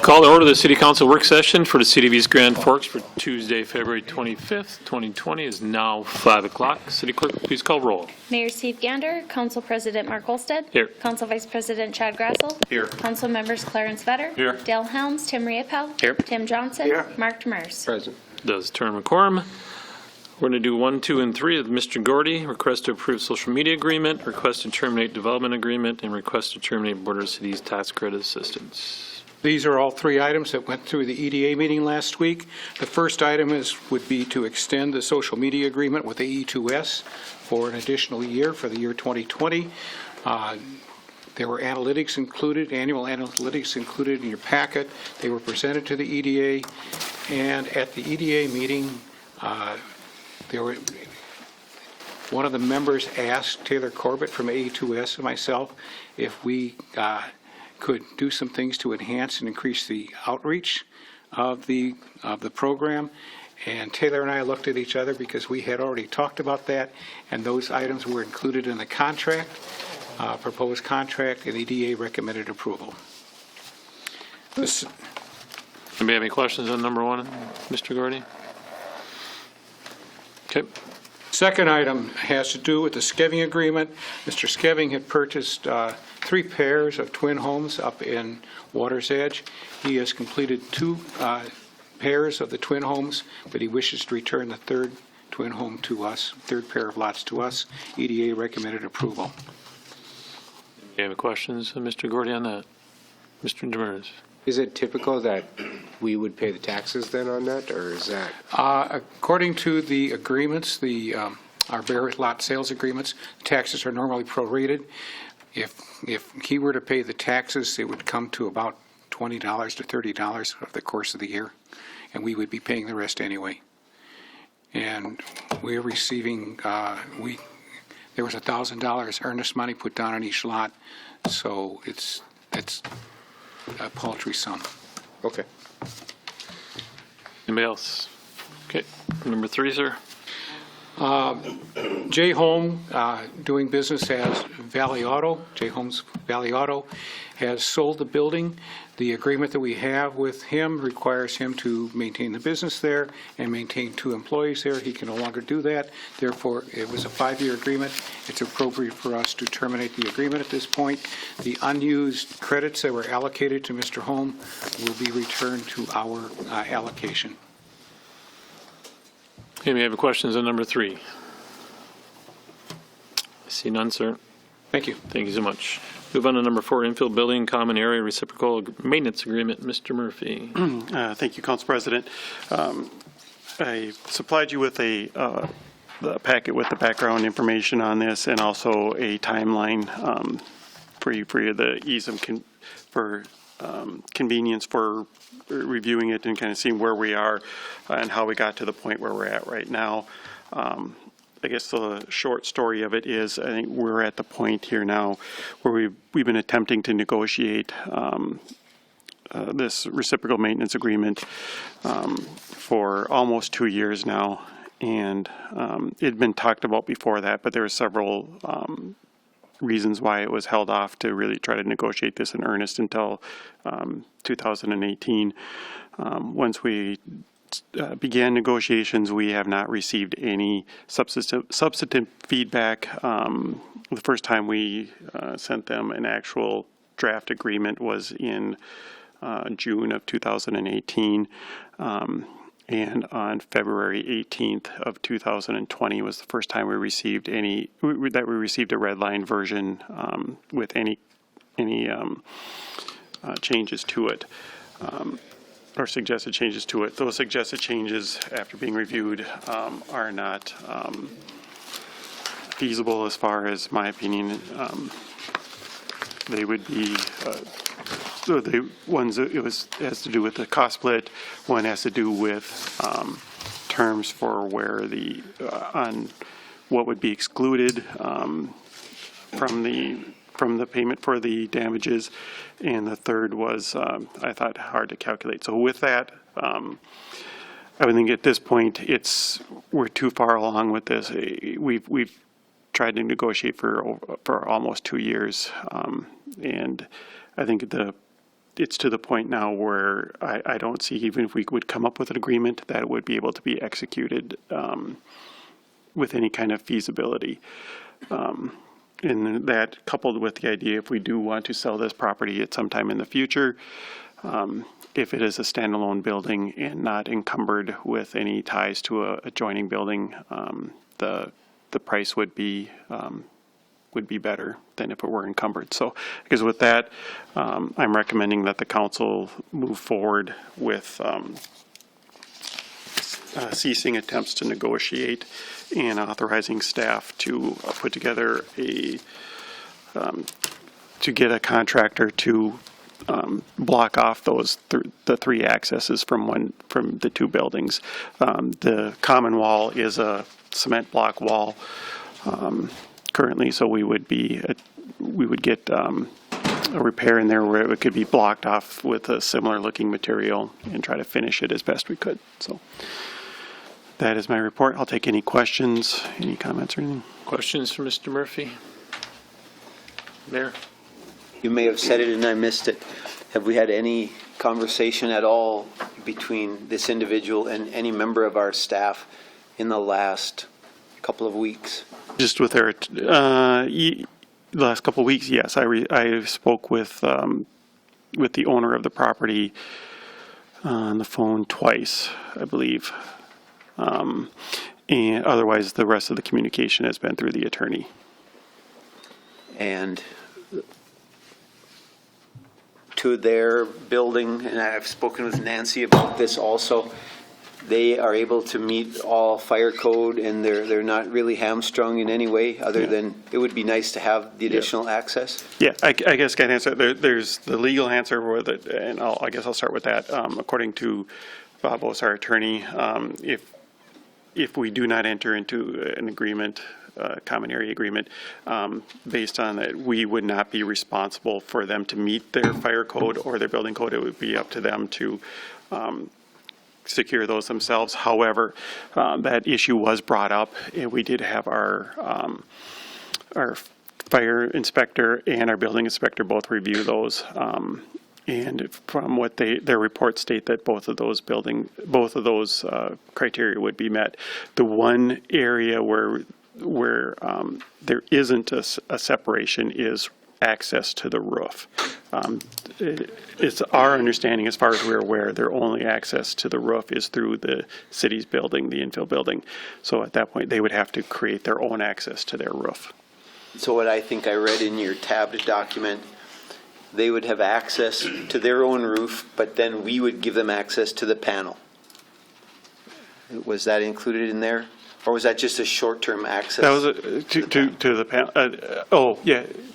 Call to order the City Council work session for the City of East Grand Forks for Tuesday, February 25th, 2020 is now 5 o'clock. City Clerk, please call roll. Mayor Steve Gander, Council President Mark Olsted. Here. Council Vice President Chad Grassel. Here. Council Members Clarence Vetter. Here. Dale Helms, Tim Riepel. Here. Tim Johnson. Here. Mark Demers. Present. Does term quorum. We're going to do 1, 2, and 3 of Mr. Gorte. Request to approve social media agreement, request to terminate development agreement, and request to terminate Border Cities tax credit assistance. These are all three items that went through the EDA meeting last week. The first item would be to extend the social media agreement with AE2S for an additional year for the year 2020. There were analytics included, annual analytics included in your packet. They were presented to the EDA, and at the EDA meeting, one of the members asked Taylor Corbett from AE2S and myself if we could do some things to enhance and increase the outreach of the program. And Taylor and I looked at each other because we had already talked about that, and those items were included in the contract, proposed contract, and EDA recommended approval. Anybody have any questions on number 1, Mr. Gorte? Okay. Second item has to do with the Skeving agreement. Mr. Skeving had purchased 3 pairs of twin homes up in Water's Edge. He has completed 2 pairs of the twin homes, but he wishes to return the third twin home to us, third pair of lots to us. EDA recommended approval. Do you have any questions, Mr. Gorte, on that? Mr. Demers? Is it typical that we would pay the taxes then on that, or is that? According to the agreements, our bare lot sales agreements, taxes are normally prorated. If he were to pay the taxes, it would come to about $20 to $30 over the course of the year, and we would be paying the rest anyway. And we're receiving, there was $1,000 earnest money put down on each lot, so it's a paltry sum. Okay. Anybody else? Okay. Number 3, sir. J. Home, doing business as Valley Auto, J. Home's Valley Auto, has sold the building. The agreement that we have with him requires him to maintain the business there and maintain 2 employees there. He can no longer do that. Therefore, it was a 5-year agreement. It's appropriate for us to terminate the agreement at this point. The unused credits that were allocated to Mr. Home will be returned to our allocation. Any other questions on number 3? I see none, sir. Thank you. Thank you so much. Move on to number 4, Infill Building Common Area Reciprocal Maintenance Agreement. Mr. Murphy. Thank you, Council President. I supplied you with the packet with the background information on this, and also a timeline for the ease of convenience for reviewing it and kind of seeing where we are and how we got to the point where we're at right now. I guess the short story of it is, I think we're at the point here now where we've been attempting to negotiate this reciprocal maintenance agreement for almost 2 years now, and it had been talked about before that, but there were several reasons why it was held off to really try to negotiate this in earnest until 2018. Once we began negotiations, we have not received any substantive feedback. The first time we sent them an actual draft agreement was in June of 2018. And on February 18th of 2020 was the first time we received we received a red line version with any changes to it. Or suggested changes to it. Those suggested changes, after being reviewed, are not feasible as far as my opinion. They would be, so the ones that has to do with the cost split, one has to do with terms for where on what would be excluded from the payment for the damages, and the third was, I thought, hard to calculate. So with that, I would think at this point we're too far along with this. We've tried to negotiate for almost 2 years, and I think the it's to the point now where I don't see, even if we would come up with an agreement, that it would be able to be executed with any kind of feasibility. And that, coupled with the idea, if we do want to sell this property at some time in the future, if it is a standalone building and not encumbered with any ties to a adjoining building, the price would be better than if it were encumbered. So, because with that, I'm recommending that the council move forward with ceasing attempts to negotiate and authorizing staff to put together to get a contractor to block off the three accesses from the two buildings. The common wall is a cement block wall currently, so we would get a repair in there where it could be blocked off with a similar looking material and try to finish it as best we could. So that is my report. I'll take any questions, any comments or anything. Questions for Mr. Murphy? Mayor? You may have said it and I missed it. Have we had any conversation at all between this individual and any member of our staff in the last couple of weeks? Just with our, the last couple of weeks, yes. I spoke with the owner of the property on the phone twice, I believe. And otherwise, the rest of the communication has been through the attorney. And to their building, and I've spoken with Nancy about this also, they are able to meet all fire code and they're not really hamstrung in any way other than it would be nice to have the additional access? Yeah, I guess I can answer. There's the legal answer, and I guess I'll start with that. According to Bob Ose, our attorney, if we do not enter into an agreement, common area agreement, based on that, we would not be responsible for them to meet their fire code or their building code. It would be up to them to secure those themselves. However, that issue was brought up, and we did have our fire inspector and our building inspector both review those. And from what their reports state that both of those criteria would be met. The one area where there isn't a separation is access to the roof. It's our understanding, as far as we're aware, their only access to the roof is through the city's building, the Infill building. So at that point, they would have to create their own access to their roof. So what I think I read in your tabbed document, they would have access to their own roof, but then we would give them access to the panel. Was that included in there? Or was that just a short-term access? That was to the panel.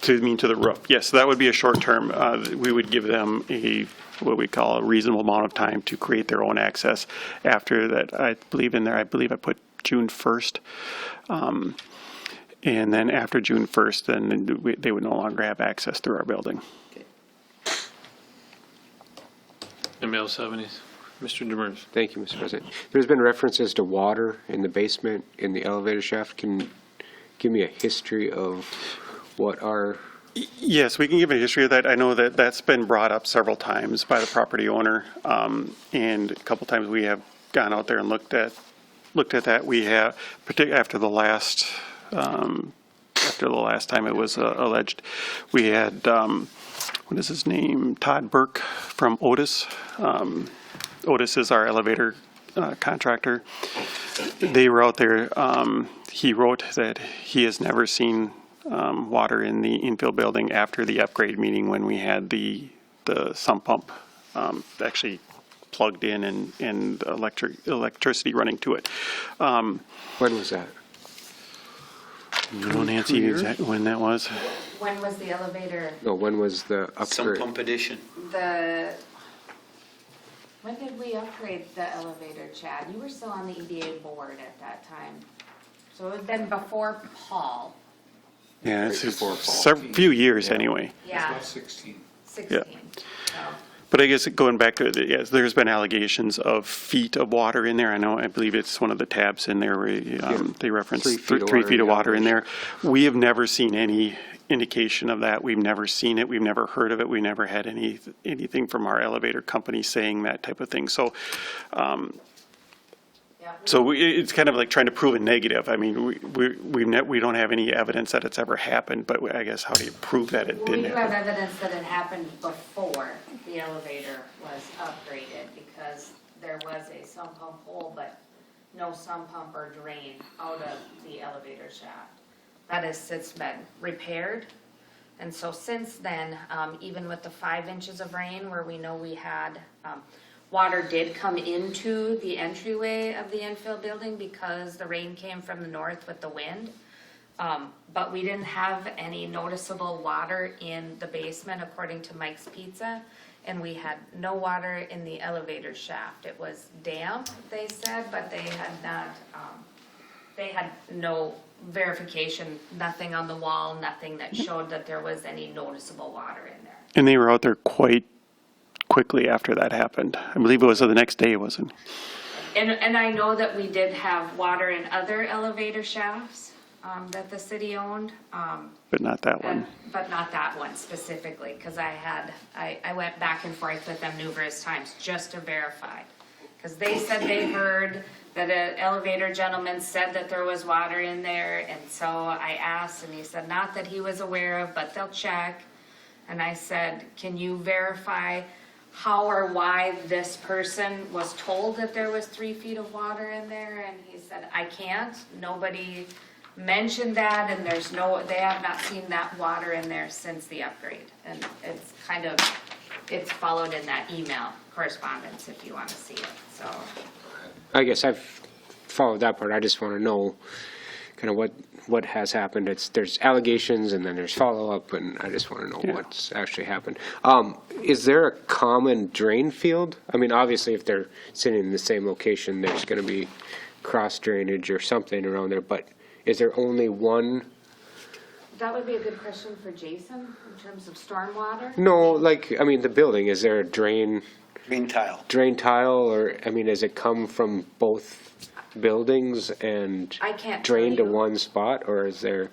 To the roof. Yes, that would be a short term. We would give them what we call a reasonable amount of time to create their own access. After that, I believe I put June 1st. And then after June 1st, then they would no longer have access through our building. Anybody else have any? Mr. Demers? Thank you, Mr. President. There's been references to water in the basement, in the elevator shaft. Can you give me a history of what our... Yes, we can give a history of that. I know that that's been brought up several times by the property owner, and a couple times we have gone out there and looked at that. We have, particularly after the last time it was alleged, we had what is his name? Todd Burke from Otis. Otis is our elevator contractor. They were out there. He wrote that he has never seen water in the Infill building after the upgrade meeting when we had the sump pump actually plugged in and electricity running to it. When was that? You know, Nancy, exactly when that was? When was the elevator? No, when was the upgrade? Some pump addition. When did we upgrade the elevator, Chad? You were still on the EDA board at that time. So it would have been before Paul. Yeah, it's few years anyway. Yeah. About 16. 16. Yeah. So. But I guess going back to it, yes, there's been allegations of feet of water in there. I believe it's one of the tabs in there where they reference 3 feet of water in there. We have never seen any indication of that. We've never seen it. We've never heard of it. We never had anything from our elevator company saying that type of thing. So, it's kind of like trying to prove a negative. I mean, we don't have any evidence that it's ever happened, but I guess how do you prove that it We didn't do have happen? evidence that it happened before the elevator was upgraded, because there was a sump pump hole, but no sump pump or drain out of the elevator shaft. That has since been repaired. And so since then, even with the 5 inches of rain where we know we had, water did come into the entryway of the infill building because the rain came from the north with the wind. But we didn't have any noticeable water in the basement according to Mike's Pizza. And we had no water in the elevator shaft. It was damp, they said, but they had not, they had no verification, nothing on the wall, nothing that showed that there was any noticeable water in there. And they were out there quite quickly after that happened. I believe it was the next day, wasn't it? And I know that we did have water in other elevator shafts that the city owned. But not that one. But not that one specifically, because I went back and forth with them numerous times just to verify. Because they said they heard that an elevator gentleman said that there was water in there, and so I asked, and he said not that he was aware of, but they'll check. And I said, can you verify how or why this person was told that there was 3 feet of water in there? And he said, I can't. Nobody mentioned that, and they have not seen that water in there since the upgrade. And it's followed in that email correspondence if you want to see it, so. I guess I've followed that part. I just want to know kind of what has happened. There's allegations and then there's follow-up, and I just want to know what's actually happened. Is there a common drain field? I mean, obviously, if they're sitting in the same location, there's going to be cross drainage or something around there, but is there only one? That would be a good question for Jason in terms of stormwater. No, I mean, the building, is there a drain Tile. or, I mean, does it come from both buildings and I can't drain to tell you. one spot, or is there?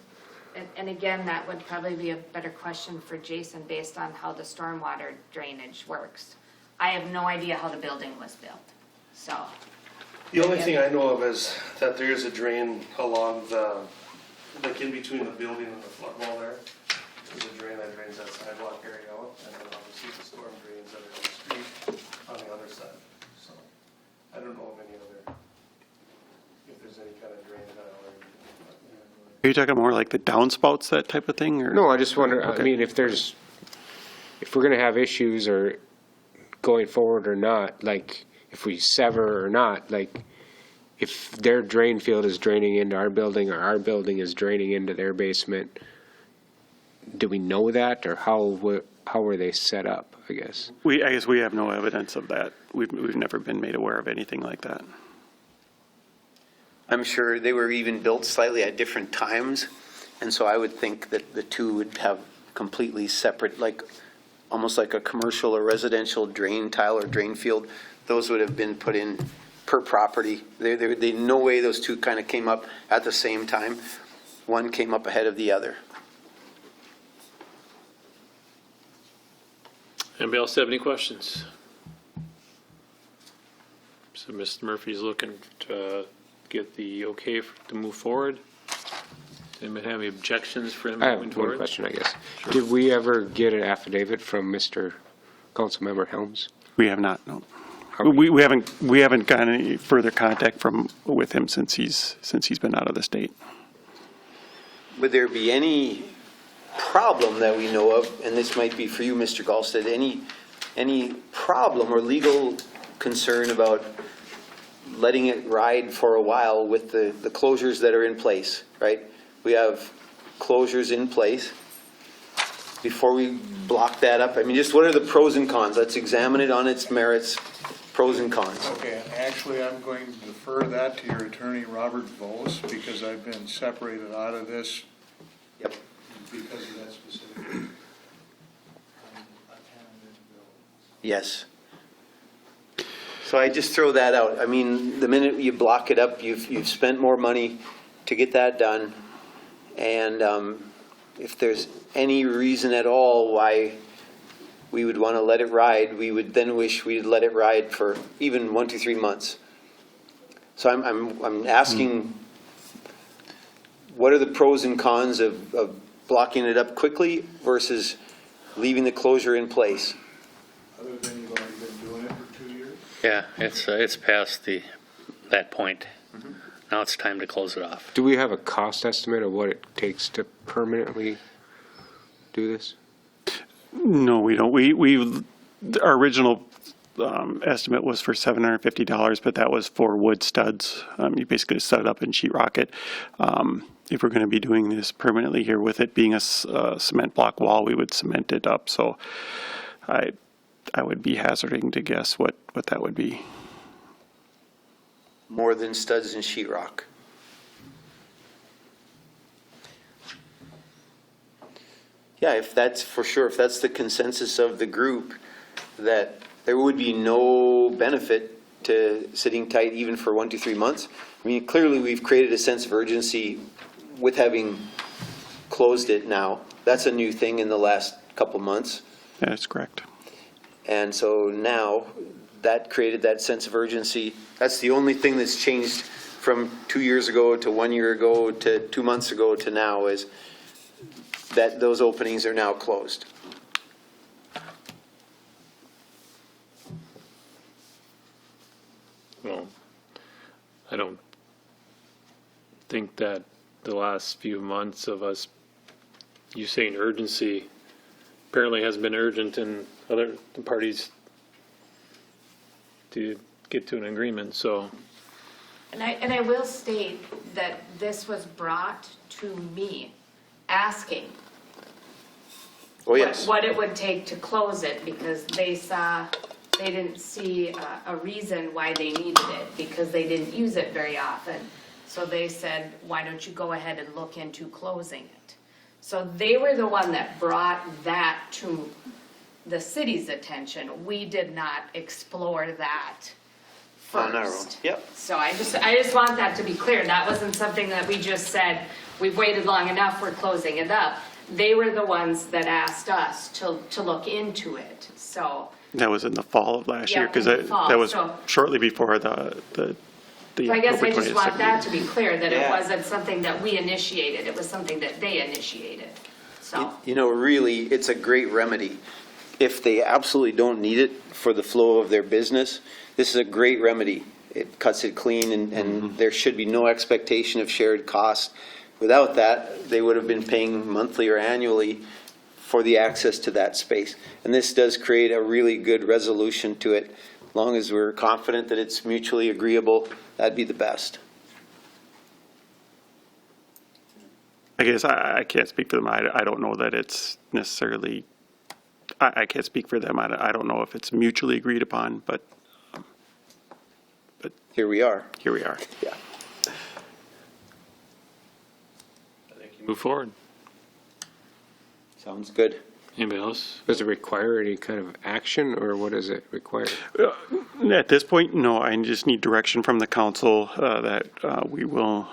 And again, that would probably be a better question for Jason based on how the stormwater drainage works. I have no idea how the building was built, so. The only thing I know of is that there is a drain along like in between the building and the flood wall there. There's a drain that drains that sidewalk area out, and then obviously the storm drains that are on the street on the other side. So, I don't know of any other, if there's any kind of drain tile or anything. Are you talking more like the downspouts, that type of thing? Or? No, I just wonder, Okay. I mean, if we're going to have issues or going forward or not, like if we sever or not, like if their drain field is draining into our building or our building is draining into their basement, do we know that, or how were they set up, I guess? I guess we have no evidence of that. We've never been made aware of anything like that. I'm sure they were even built slightly at different times, and so I would think that the two would have completely separate, like, almost like a commercial or residential drain tile or drain field. Those would have been put in per property. They no way those two kind of came up at the same time. One came up ahead of the other. Anybody else have any questions? So Mr. Murphy's looking to get the okay to move forward. Anybody have any objections for him I moving have one forward? question, I guess. Did we ever get an affidavit from Mr. Councilmember Helms? We have not, no. We haven't gotten any further contact with him since he's been out of the state. Would there be any problem that we know of, and this might be for you, Mr. Gallstead, any problem or legal concern about letting it ride for a while with the closures that are in place, right? We have closures in place. Before we block that up, I mean, just what are the pros and cons? Let's examine it on its merits, pros and cons. Okay, actually, I'm going to defer that to your attorney, Robert Vos, because I've been separated out of this because of that specific. Yes. So I just throw that out. I mean, the minute you block it up, you've spent more money to get that done. And if there's any reason at all why we would want to let it ride, we would then wish we'd let it ride for even 1 to 3 months. So I'm asking, what are the pros and cons of blocking it up quickly versus leaving the closure in place? Other than you've already been doing it for 2 years? Yeah, it's past that point. Now it's time to close it off. Do we have a cost estimate of what it takes to permanently do this? No, we don't. Our original estimate was for $750, but that was for wood studs. You basically stud it up and sheetrock it. If we're going to be doing this permanently here, with it being a cement block wall, we would cement it up. So I would be hazarding to guess what that would be. More than studs and sheetrock. Yeah, if that's for sure, if that's the consensus of the group, that there would be no benefit to sitting tight even for 1 to 3 months. I mean, clearly we've created a sense of urgency with having closed it now. That's a new thing in the last couple months. Yeah, that's correct. And so now that created that sense of urgency. That's the only thing that's changed from 2 years ago to 1 year ago to 2 months ago to now, is that those openings are now closed. Well, I don't think that the last few months of us, you saying urgency, apparently has been urgent in other parties to get to an agreement, so. And I will state that this was brought to me asking Oh, yes. what it would take to close it, because they didn't see a reason why they needed it, because they didn't use it very often. So they said, why don't you go ahead and look into closing it? So they were the one that brought that to the city's attention. We did not explore that first. On our own, yep. So I just want that to be clear. That wasn't something that we just said, we've waited long enough, we're closing it up. They were the ones that asked us to look into it, so. That was in the fall of last Yeah, year, because in the fall, that was so- shortly before the So I guess I October just want 22nd. that to be clear, that it Yeah. wasn't something that we initiated, it was something that they initiated, so. You know, really, it's a great remedy. If they absolutely don't need it for the flow of their business, this is a great remedy. It cuts it clean, and there should be no expectation of shared cost. Without that, they would have been paying monthly or annually for the access to that space. And this does create a really good resolution to it. As long as we're confident that it's mutually agreeable, that'd be the best. I guess I can't speak for them. I don't know that it's necessarily, I can't speak for them. I don't know if it's mutually agreed upon, but Here we are. here we are. Yeah. Move forward. Sounds good. Anybody else? Does it require any kind of action, or what does it require? At this point, no, I just need direction from the council that we will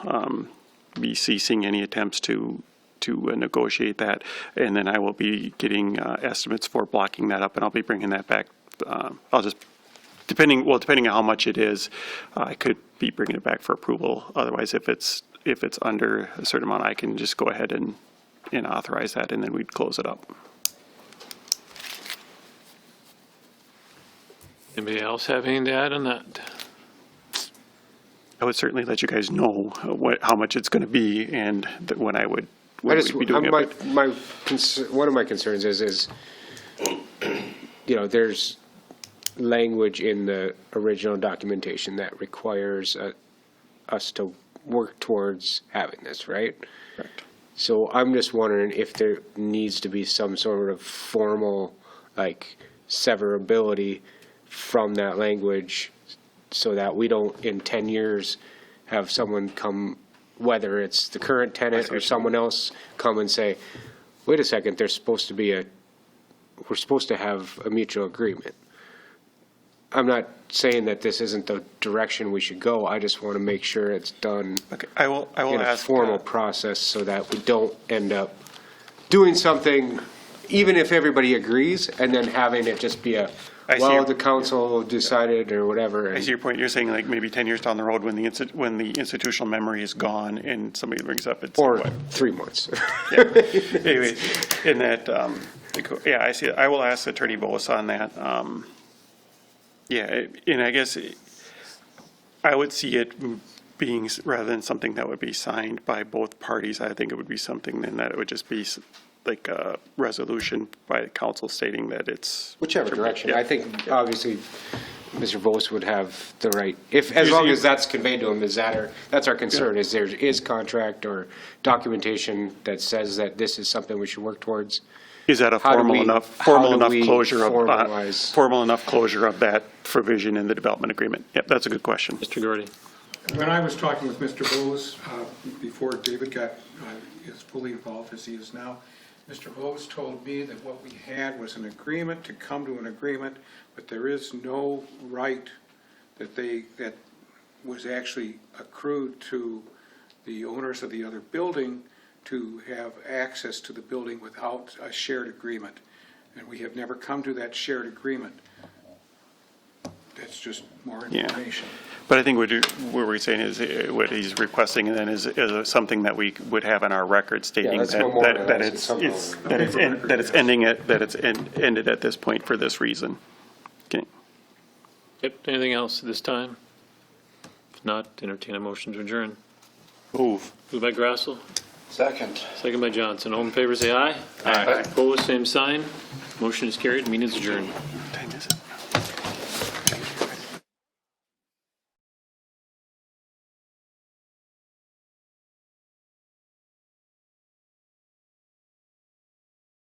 be ceasing any attempts to negotiate that. And then I will be getting estimates for blocking that up, and I'll be bringing that back. I'll just, depending on how much it is, I could be bringing it back for approval. Otherwise, if it's under a certain amount, I can just go ahead and authorize that, and then we'd close it up. Anybody else have anything to add on that? I would certainly let you guys know how much it's going to be, and when I would I just, we'd be doing it. but- one of my concerns is, you know, there's language in the original documentation that requires us to work towards having this, right? Correct. So I'm just wondering if there needs to be some sort of formal, like, severability from that language, so that we don't, in 10 years, have someone come, whether it's the current tenant or someone else, come and say, wait a second, we're supposed to have a mutual agreement. I'm not saying that this isn't the direction we should go. I just want to make sure it's done Okay, I will in a ask. formal process so that we don't end up doing something, even if everybody agrees, and then having it just be a, I see well, your- the council decided or whatever. I see your point. You're saying like maybe 10 years down the road when the institutional memory is gone and somebody brings up it's Or what? 3 months. Anyway, in that, yeah, I see, I will ask Attorney Boas on that. Yeah, and I guess I would see it being, rather than something that would be signed by both parties, I think it would be something then that it would just be like a resolution by the council stating that it's. Whichever direction. Yeah. I think, obviously, Mr. Vos would have the right, if, as long as that's conveyed to him, that's our concern, is there is contract or documentation that says that this is something we should work towards. Is that a How do formal we- enough, how do we closure of, formalize- formal enough closure of that provision in the development agreement? Yep, that's a good question. Mr. Gorte? When I was talking with Mr. Bose, before David got as fully involved as he is now, Mr. Bose told me that what we had was an agreement to come to an agreement, but there is no right that was actually accrued to the owners of the other building to have access to the building without a shared agreement. And we have never come to that shared agreement. That's just more Yeah. information. But I think what we're saying is, what he's requesting then is something that we would have in our record stating let's that memorialize it it's, somehow. that it's ended at this point for this reason. Okay. Yep, anything else at this time? If not, entertain a motion to adjourn. Move. Moved by Grassel, Second. second by Johnson. All in favor, say aye. Aye. Opposed, same sign. Motion is carried, meeting is adjourned.